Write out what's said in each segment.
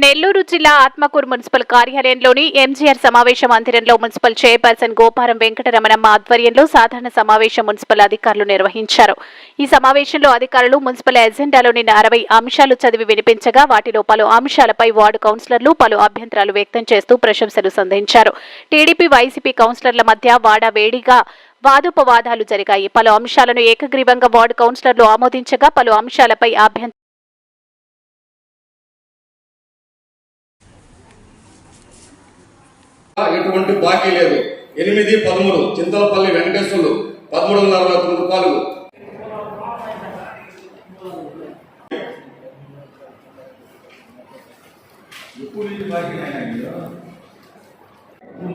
నెల్లూరు జిల్లా ఆత్మకూరు మున్సిపల్ కార్యాలయంలోని ఎంజీఆర్ సమావేశ మందిరంలో మున్సిపల్ చైర్పర్సన్ గోపారం వెంకటరమణమ్మ ఆధ్వర్యంలో సాధారణ సమావేశం మున్సిపల్ అధికారులు నిర్వహించారు. ఈ సమావేశంలో అధికారులు మున్సిపల్ ఎజెండాలోని 60 అంశాలు చదివి వినిపించగా వాటిలో పలు అంశాలపై వార్డు కౌన్సిలర్లు పలు అభ్యంతరాలు వ్యక్తం చేస్తూ ప్రశంసలు సంధించారు. టీడీపీ వైసీపీ కౌన్సిలర్ల మధ్య వాడవేడిగా వాదోపవాదాలు జరిగాయి. పలు అంశాలను ఏకగ్రీవంగా వార్డు కౌన్సిలర్లు ఆమోదించగా పలు అంశాలపై అభ్యంతరాలు ఎటువంటి బాకీ లేదు. 8-13 చింతలపల్లి వెంకటేశ్వర్లు 1369 రూపాయలు.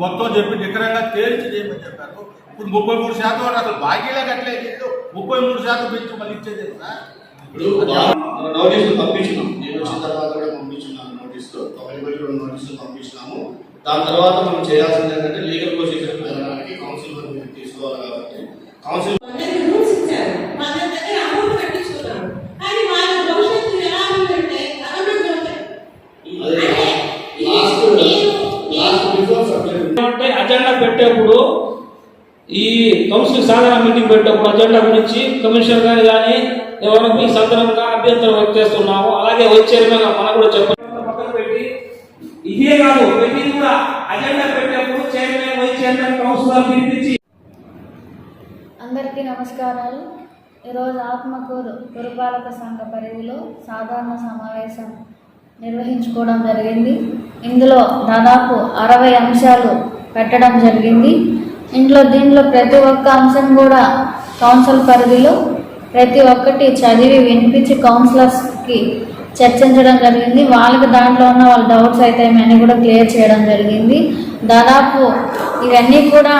మొత్తం చెప్పి నికరంగా తేల్చి చేయమని చెప్పారు. ఇప్పుడు 33% అసలు బాకీలే కట్టలేదు. 33% పెంచి మళ్ళీ ఇచ్చేది. నోటీసులు పంపించినాం. నేను వచ్చిన తర్వాత కూడా పంపించున్నాను. నోటీసులు 92 నోటీసులు పంపించినాము. దాని తర్వాత మనం చేయాల్సింది ఏంటంటే లీగల్ ప్రొసీజర్ జరగడానికి కౌన్సిల్ వరకు తీసుకోవాలి. కాబట్టి కౌన్సిల్ అజెండా పెట్టేప్పుడు ఈ కౌన్సిల్ సాధారణ మీటింగ్ పెట్టేప్పుడు అజెండా గురించి కమిషనర్ గారు కానీ ఎవరైనా మీ సందర్భంగా అభ్యంతరం వ్యక్తం చేస్తున్నాము. అలాగే వచ్చే మనకు కూడా చెప్పండి. పక్కన పెట్టి ఇదే కాదు ప్రతి కూడా అజెండా పెట్టేప్పుడు చైర్మన్ వైస్ చైర్మన్ కౌన్సిలర్ పిలిపించి. అందరికీ నమస్కారాలు. ఈరోజు ఆత్మకూరు పురపాలక సంఘ పరిధిలో సాధారణ సమావేశం నిర్వహించుకోవడం జరిగింది. ఇందులో దాదాపు 60 అంశాలు పెట్టడం జరిగింది. దీంట్లో ప్రతి ఒక్క అంశం కూడా కౌన్సిల్ పరిధిలో ప్రతి ఒక్కటి చదివి వినిపించి కౌన్సిలర్స్కి చర్చించడం జరిగింది. వాళ్ళకి దాంట్లో ఉన్న వాళ్ళ డౌట్స్ అయితే ఇవన్నీ కూడా క్లియర్ చేయడం జరిగింది. దాదాపు ఇవన్నీ కూడా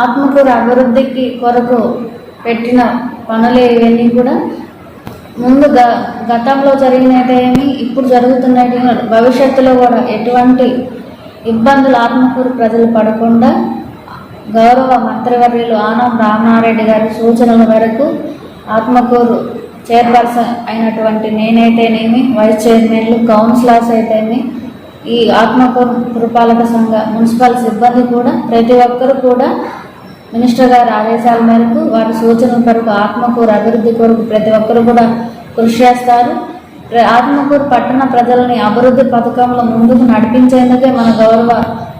ఆత్మకూరు అభివృద్ధికి కొరకు పెట్టిన పనులు. ఇవన్నీ కూడా ముందు గతంలో జరిగినట్టేమి ఇప్పుడు జరుగుతున్నట్టు భవిష్యత్తులో కూడా ఎటువంటి ఇబ్బందులు ఆత్మకూరు ప్రజలు పడకుండా గౌరవ మంత్రివర్యులు ఆనం రామనారెడ్డి గారి సూచనల మేరకు ఆత్మకూరు చైర్పర్సన్ అయినటువంటి నేనైతేనేమి వైస్ చైర్మన్లు కౌన్సిలర్స్ అయితేనేమి ఈ ఆత్మకూరు పురపాలక సంఘ మున్సిపల్ సిబ్బంది కూడా ప్రతి ఒక్కరు కూడా మినిస్టర్ గారి ఆదేశాల మేరకు వారి సూచనల మేరకు ఆత్మకూరు అభివృద్ధి కొరకు ప్రతి ఒక్కరు కూడా కృషి చేస్తారు. ఆత్మకూరు పట్టణ ప్రజలని అభివృద్ధి పథకంలో ముందుకు నడిపించేందుకే మన గౌరవ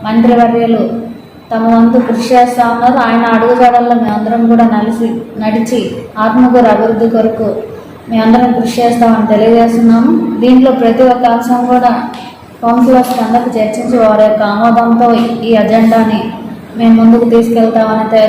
మంత్రివర్యులు తమ వంతు కృషి చేస్తూ ఉన్నారు. ఆయన అడుగుజాడల్లో మేమందరం కూడా నడిచి ఆత్మకూరు అభివృద్ధి కొరకు మేమందరం కృషి చేస్తామని తెలియజేస్తున్నాము. దీంట్లో ప్రతి ఒక్క అంశం కూడా కౌన్సిలర్స్ అందరికీ చర్చించి వారి యొక్క ఆమోదంతో ఈ అజెండాని మేము ముందుకు తీసుకెళ్తామని